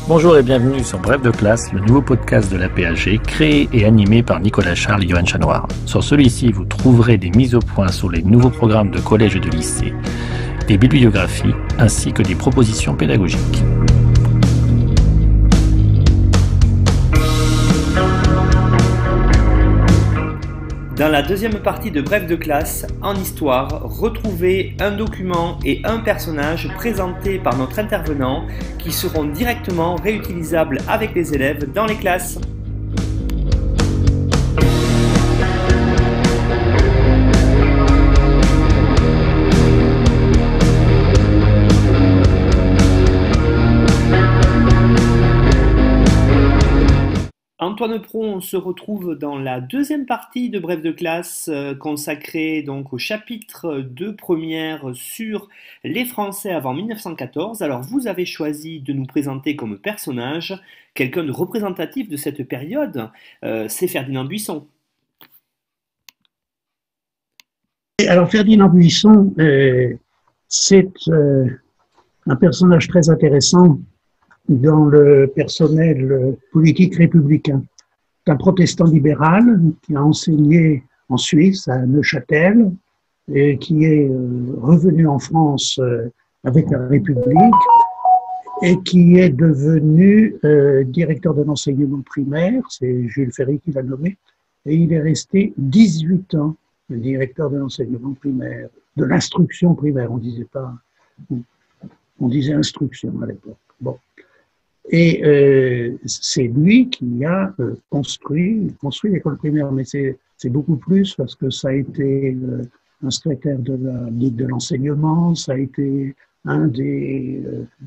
Bonjour et bienvenue sur Bref de classe, le nouveau podcast de l'APHG, créé et animé par Nicolas Charles et Johan Chanoir. Sur celui-ci, vous trouverez des mises au point sur les nouveaux programmes de collège et de lycée, des bibliographies, ainsi que des propositions pédagogiques. Dans la deuxième partie de Bref de classe, en histoire, retrouvez un document et un personnage présentés par notre intervenant qui seront directement réutilisables avec les élèves dans les classes. Antoine Pro, on se retrouve dans la deuxième partie de Bref de classe consacrée donc au chapitre de première sur les Français avant 1914. Alors vous avez choisi de nous présenter comme personnage quelqu'un de représentatif de cette période, c'est Ferdinand Buisson. Alors Ferdinand Buisson, c'est un personnage très intéressant dans le personnel politique républicain. C'est un protestant libéral qui a enseigné en Suisse, à Neuchâtel, et qui est revenu en France avec la République et qui est devenu directeur de l'enseignement primaire, c'est Jules Ferry qui l'a nommé, et il est resté 18 ans directeur de l'enseignement primaire, de l'instruction primaire, on disait pas, on disait instruction à l'époque. Bon. Et c'est lui qui a construit l'école primaire, mais c'est beaucoup plus parce que ça a été un secrétaire de la Ligue de l'enseignement, ça a été un des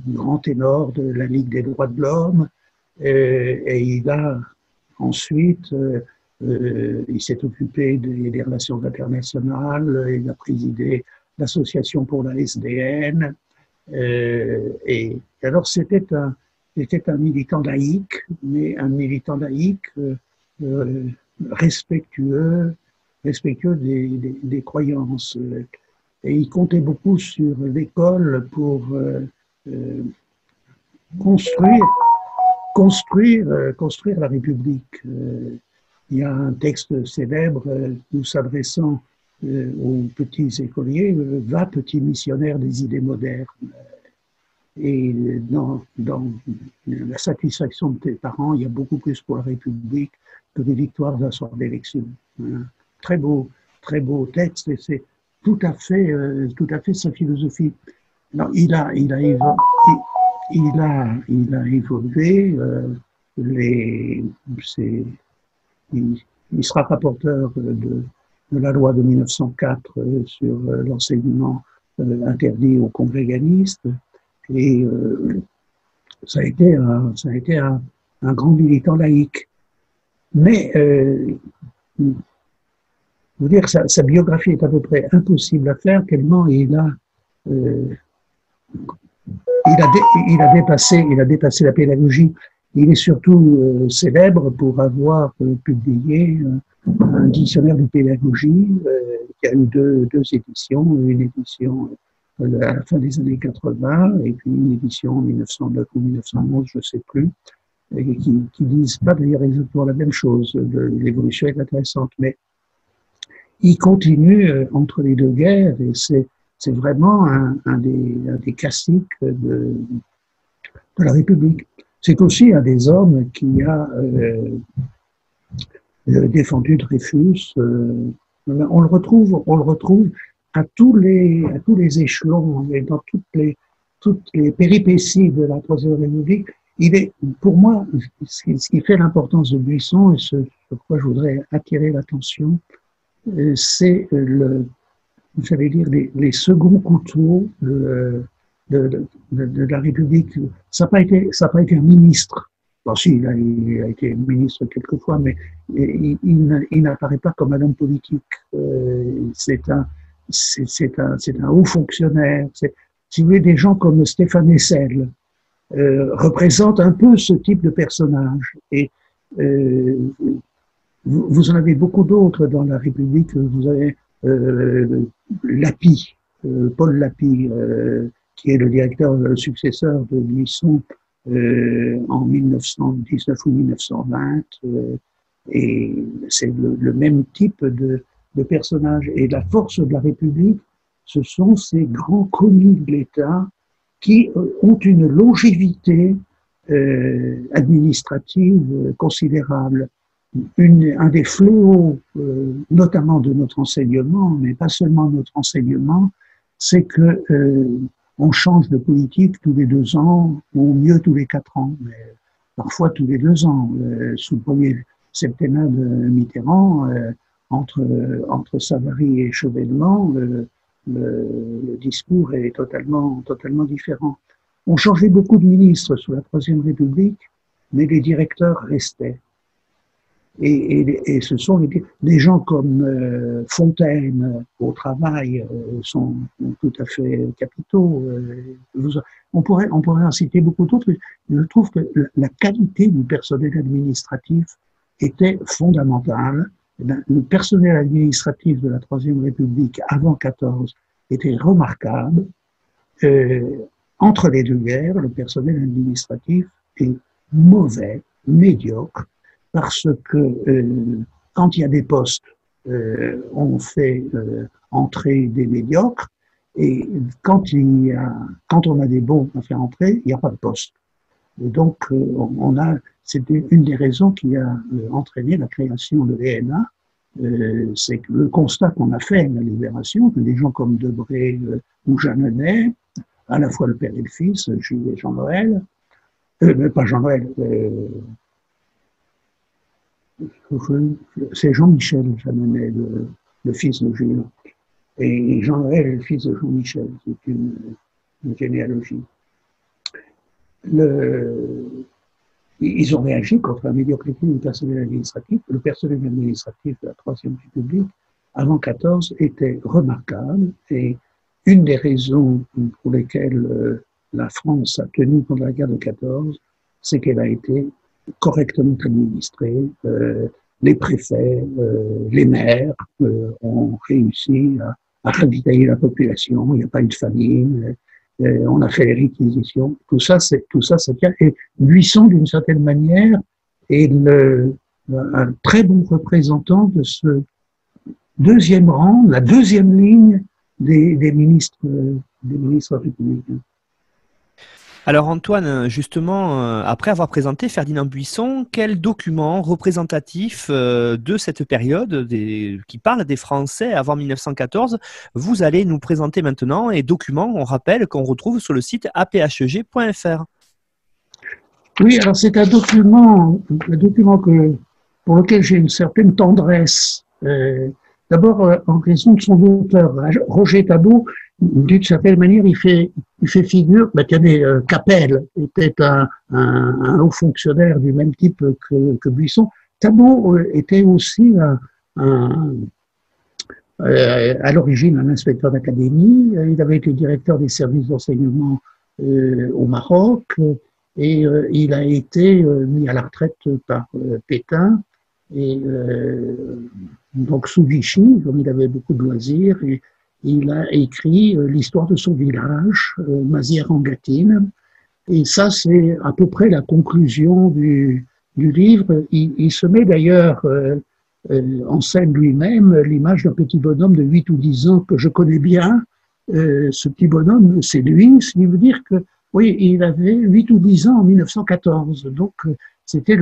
grands ténors de la Ligue des droits de l'homme, et il a ensuite, il s'est occupé des relations internationales, il a présidé l'association pour la SDN, et alors c'était un militant laïque, mais un militant laïque respectueux des croyances. Et il comptait beaucoup sur l'école pour construire la République. Il y a un texte célèbre nous s'adressant aux petits écoliers, va petit missionnaire des idées modernes. Et dans la satisfaction de tes parents, il y a beaucoup plus pour la République que des victoires d'un soir d'élection. Très beau texte, et c'est tout à fait sa philosophie. Alors, il a évolué. Il sera rapporteur de la loi de 1904 sur l'enseignement interdit aux congréganistes. Et ça a été un grand militant laïque. Mais, je veux dire, sa biographie est à peu près impossible à faire, tellement il a dépassé la pédagogie. Il est surtout célèbre pour avoir publié un dictionnaire de pédagogie qui a eu deux éditions, une édition à la fin des années 80, et puis une édition en 1909 ou 1911, je ne sais plus, et qui disent pas d'ailleurs exactement la même chose. L'évolution est intéressante, mais il continue entre les deux guerres, et c'est vraiment un des classiques de la République. C'est aussi un des hommes qui a défendu Dreyfus. On le retrouve à tous les échelons et dans toutes les péripéties de la Troisième République. Il est, pour moi, ce qui fait l'importance de Buisson, et ce sur quoi je voudrais attirer l'attention, c'est j'allais dire, les seconds couteaux de la République. Ça n'a pas été un ministre. Bon, si, il a été ministre quelquefois, mais il n'apparaît pas comme un homme politique. C'est un haut fonctionnaire. Si vous voulez, des gens comme Stéphane Hessel représentent un peu ce type de personnage. Et vous en avez beaucoup d'autres dans la République. Vous avez Lapie, Paul Lapie, qui est le directeur, le successeur de Buisson, en 1919 ou 1920, et c'est le même type de personnage. Et la force de la République, ce sont ces grands commis de l'État qui ont une longévité administrative considérable. Un des fléaux, notamment de notre enseignement, mais pas seulement notre enseignement, c'est que on change de politique tous les 2 ans, ou mieux tous les 4 ans, mais parfois tous les 2 ans. Sous le premier septennat de Mitterrand, entre Savary et Chevènement, le discours est totalement différent. On changeait beaucoup de ministres sous la Troisième République, mais les directeurs restaient. Et ce sont des gens comme Fontaine au travail sont tout à fait capitaux. On pourrait en citer beaucoup d'autres. Je trouve que la qualité du personnel administratif était fondamentale. Le personnel administratif de la Troisième République avant 14 était remarquable. Entre les 2 guerres, le personnel administratif est mauvais, médiocre, parce que quand il y a des postes, on fait entrer des médiocres, et quand on a des bons à faire entrer, il n'y a pas de poste. Et donc, c'était une des raisons qui a entraîné la création de l'ENA. C'est que le constat qu'on a fait à la Libération, que des gens comme Debré ou Jeanneney, à la fois le père et le fils, Jules et Jean-Noël, pas Jean-Noël, c'est Jean-Michel Jeanneney, le fils de Jules, et Jean-Noël est le fils de Jean-Michel, c'est une généalogie. Ils ont réagi contre la médiocrité du personnel administratif. Le personnel administratif de la Troisième République, avant 14, était remarquable, et une des raisons pour lesquelles la France a tenu pendant la guerre de 14, c'est qu'elle a été correctement administrée. Les préfets, les maires ont réussi à ravitailler la population. Il n'y a pas eu de famine. On a fait les réquisitions. Tout ça, c'est bien. Et Buisson, d'une certaine manière, est un très bon représentant de ce deuxième rang, la deuxième ligne des ministres républicains. Alors Antoine, justement, après avoir présenté Ferdinand Buisson, quel document représentatif de cette période qui parle des Français avant 1914 vous allez nous présenter maintenant, et document, on rappelle, qu'on retrouve sur le site apheg.fr? Oui, alors c'est un document pour lequel j'ai une certaine tendresse. D'abord, en raison de son auteur, Roger Tabou, d'une certaine manière, il fait figure. Tenez, Capel était un haut fonctionnaire du même type que Buisson. Tabou était aussi à l'origine un inspecteur d'académie. Il avait été directeur des services d'enseignement au Maroc, et il a été mis à la retraite par Pétain. Et donc sous Vichy, comme il avait beaucoup de loisirs, il a écrit l'histoire de son village, Mazières-en-Gâtine. Et ça, c'est à peu près la conclusion du livre. Il se met d'ailleurs en scène lui-même l'image d'un petit bonhomme de 8 ou 10 ans que je connais bien. Ce petit bonhomme, c'est lui, ce qui veut dire que, oui, il avait 8 ou 10 ans en 1914. Donc, c'était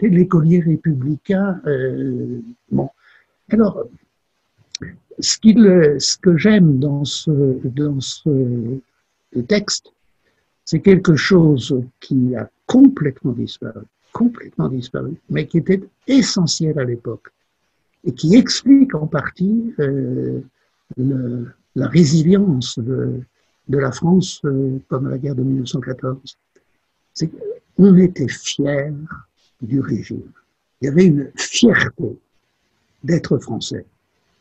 l'écolier républicain. Bon. Alors, ce que j'aime dans ce texte, c'est quelque chose qui a complètement disparu, mais qui était essentiel à l'époque et qui explique en partie la résilience de la France pendant la guerre de 1914. C'est qu'on était fiers du régime. Il y avait une fierté d'être français,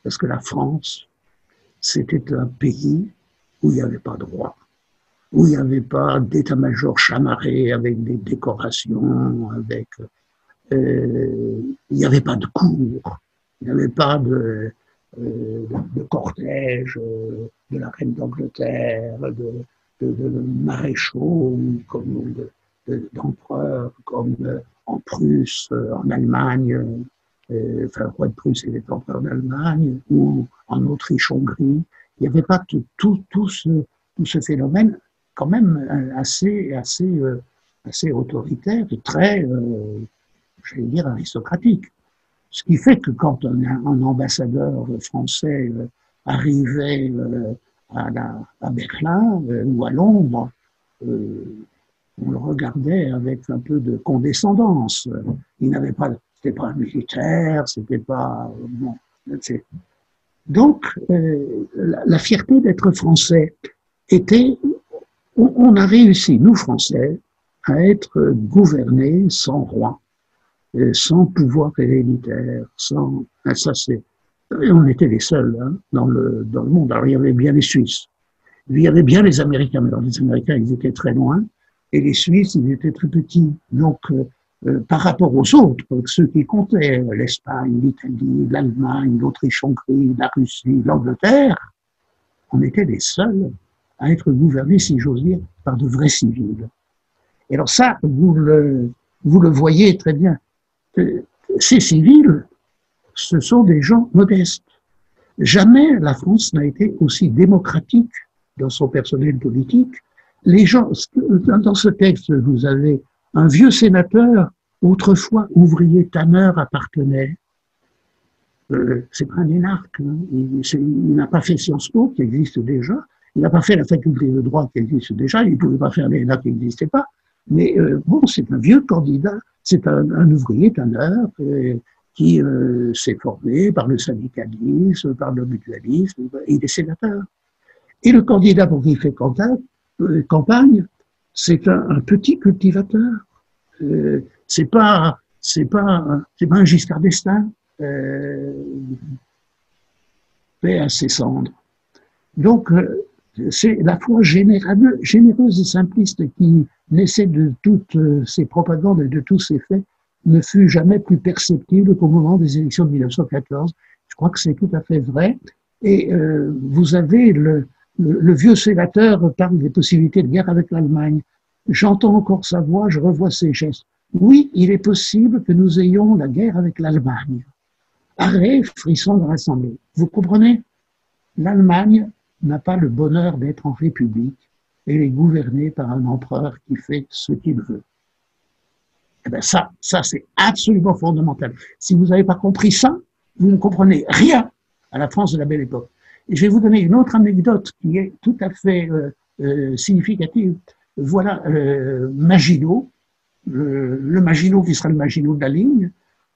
parce que la France, c'était un pays où il n'y avait pas de roi, où il n'y avait pas d'état-major chamarré avec des décorations, il n'y avait pas de cour, il n'y avait pas de cortège de la reine d'Angleterre, de maréchaux, comme d'empereurs, comme en Prusse, en Allemagne, enfin, le roi de Prusse était empereur d'Allemagne, ou en Autriche-Hongrie. Il n'y avait pas tout ce phénomène quand même assez autoritaire et très, j'allais dire, aristocratique. Ce qui fait que quand un ambassadeur français arrivait à Berlin ou à Londres, on le regardait avec un peu de condescendance. Il n'avait pas, c'était pas un militaire, c'était pas bon. Donc la fierté d'être français était, on a réussi, nous Français, à être gouvernés sans roi, sans pouvoir héréditaire, sans, ça c'est, on était les seuls hein, dans le monde. Alors il y avait bien les Suisses, il y avait bien les Américains, mais alors les Américains ils étaient très loin, et les Suisses ils étaient très petits. Donc par rapport aux autres, ceux qui comptaient, l'Espagne, l'Italie, l'Allemagne, l'Autriche-Hongrie, la Russie, l'Angleterre, on était les seuls à être gouvernés, si j'ose dire, par de vrais civils. Et alors ça, vous le voyez très bien. Ces civils, ce sont des gens modestes. Jamais la France n'a été aussi démocratique dans son personnel politique. Les gens, dans ce texte, vous avez un vieux sénateur, autrefois ouvrier tanneur, appartenait. C'est pas un énarque. Hein. Il n'a pas fait Sciences Po, qui existe déjà. Il n'a pas fait la faculté de droit, qui existe déjà. Il ne pouvait pas faire l'ENA, qui n'existait pas. Mais bon, c'est un vieux candidat. C'est un ouvrier tanneur qui s'est formé par le syndicalisme, par le mutualisme. Et il est sénateur. Et le candidat pour qui il fait campagne, c'est un petit cultivateur. C'est pas un Giscard d'Estaing. Paix à ses cendres. Donc, c'est la foi généreuse et simpliste qui naissait de toutes ces propagandes et de tous ces faits ne fut jamais plus perceptible qu'au moment des élections de 1914. Je crois que c'est tout à fait vrai. Et vous avez le vieux sénateur parle des possibilités de guerre avec l'Allemagne. J'entends encore sa voix, je revois ses gestes. Oui, il est possible que nous ayons la guerre avec l'Allemagne. Arrêt, frisson dans l'Assemblée. Vous comprenez? L'Allemagne n'a pas le bonheur d'être en république. Elle est gouvernée par un empereur qui fait ce qu'il veut. Eh bien ça c'est absolument fondamental. Si vous n'avez pas compris ça, vous ne comprenez rien à la France de la Belle Époque. Et je vais vous donner une autre anecdote qui est tout à fait significative. Voilà Maginot, le Maginot qui sera le Maginot de la ligne.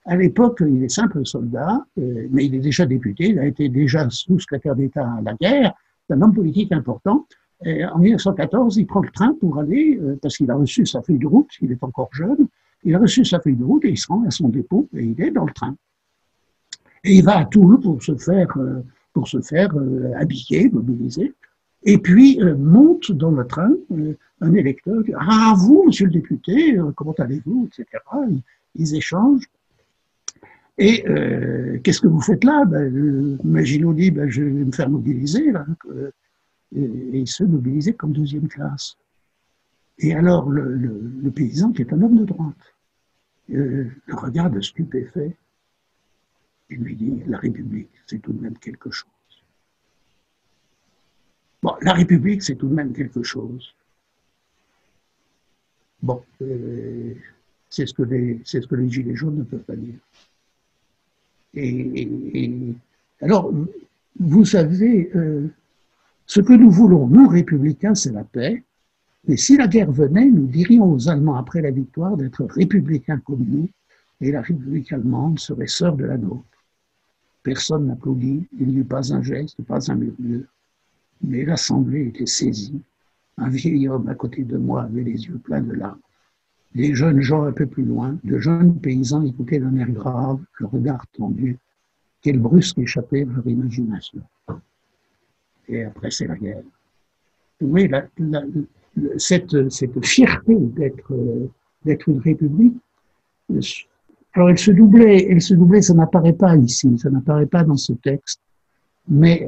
À l'époque, il est simple soldat, mais il est déjà député, il a été déjà sous-secrétaire d'État à la guerre, c'est un homme politique important. Et en 1914, il prend le train pour aller, parce qu'il a reçu sa feuille de route, il est encore jeune, il a reçu sa feuille de route et il se rend à son dépôt et il est dans le train. Et il va à Toul pour se faire habiller, mobiliser. Et puis monte dans le train un électeur qui dit « Ah, vous, monsieur le député, comment allez-vous » etc. Ils échangent. Et qu'est-ce que vous faites là? Maginot dit je vais me faire mobiliser là, et il se mobilisait comme deuxième classe. Et alors le paysan, qui est un homme de droite, le regarde stupéfait et lui dit la République, c'est tout de même quelque chose. Bon, la République, c'est tout de même quelque chose. Bon, c'est ce que les Gilets jaunes ne peuvent pas dire. Et alors, vous savez, ce que nous voulons, nous républicains, c'est la paix. Mais si la guerre venait, nous dirions aux Allemands après la victoire d'être républicains comme nous, et la République allemande serait sœur de la nôtre. Personne n'applaudit, il n'y eut pas un geste, pas un murmure. Mais l'Assemblée était saisie. Un vieil homme à côté de moi avait les yeux pleins de larmes. Les jeunes gens un peu plus loin, de jeunes paysans écoutaient d'un air grave, le regard tendu. Quelle brusque échappée à leur imagination. Et après, c'est la guerre. Oui, cette fierté d'être une république, alors elle se doublait, ça n'apparaît pas ici, ça n'apparaît pas dans ce texte, mais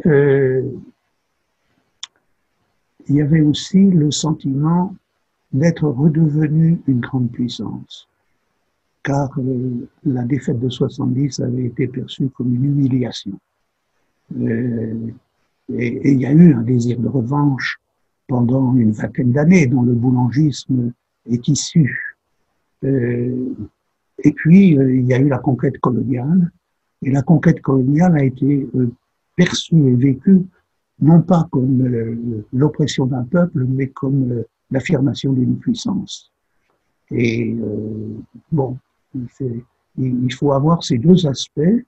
il y avait aussi le sentiment d'être redevenue une grande puissance, car la défaite de 70 avait été perçue comme une humiliation. Et il y a eu un désir de revanche pendant une vingtaine d'années dont le boulangisme est issu. Et puis, il y a eu la conquête coloniale, et la conquête coloniale a été perçue et vécue non pas comme l'oppression d'un peuple, mais comme l'affirmation d'une puissance. Et bon, il faut avoir ces deux aspects.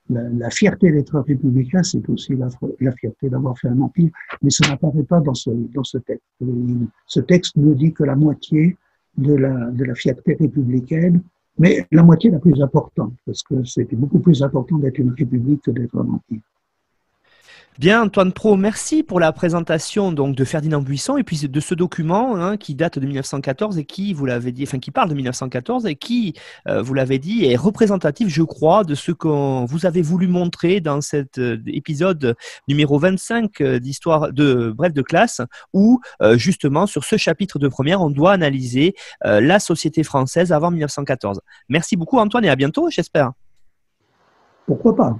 La fierté d'être républicain, c'est aussi la fierté d'avoir fait un empire, mais ça n'apparaît pas dans ce texte. Ce texte ne dit que la moitié de la fierté républicaine, mais la moitié la plus importante, parce que c'était beaucoup plus important d'être une république que d'être un empire. Bien, Antoine Pro, merci pour la présentation donc de Ferdinand Buisson et puis de ce document qui date de 1914 et qui, vous l'avez dit, enfin qui parle de 1914 et qui, vous l'avez dit, est représentatif, je crois, de ce que vous avez voulu montrer dans cet épisode numéro 25 d'Histoire de Bref de classe, où justement sur ce chapitre de première, on doit analyser la société française avant 1914. Merci beaucoup, Antoine, et à bientôt, j'espère. Pourquoi pas?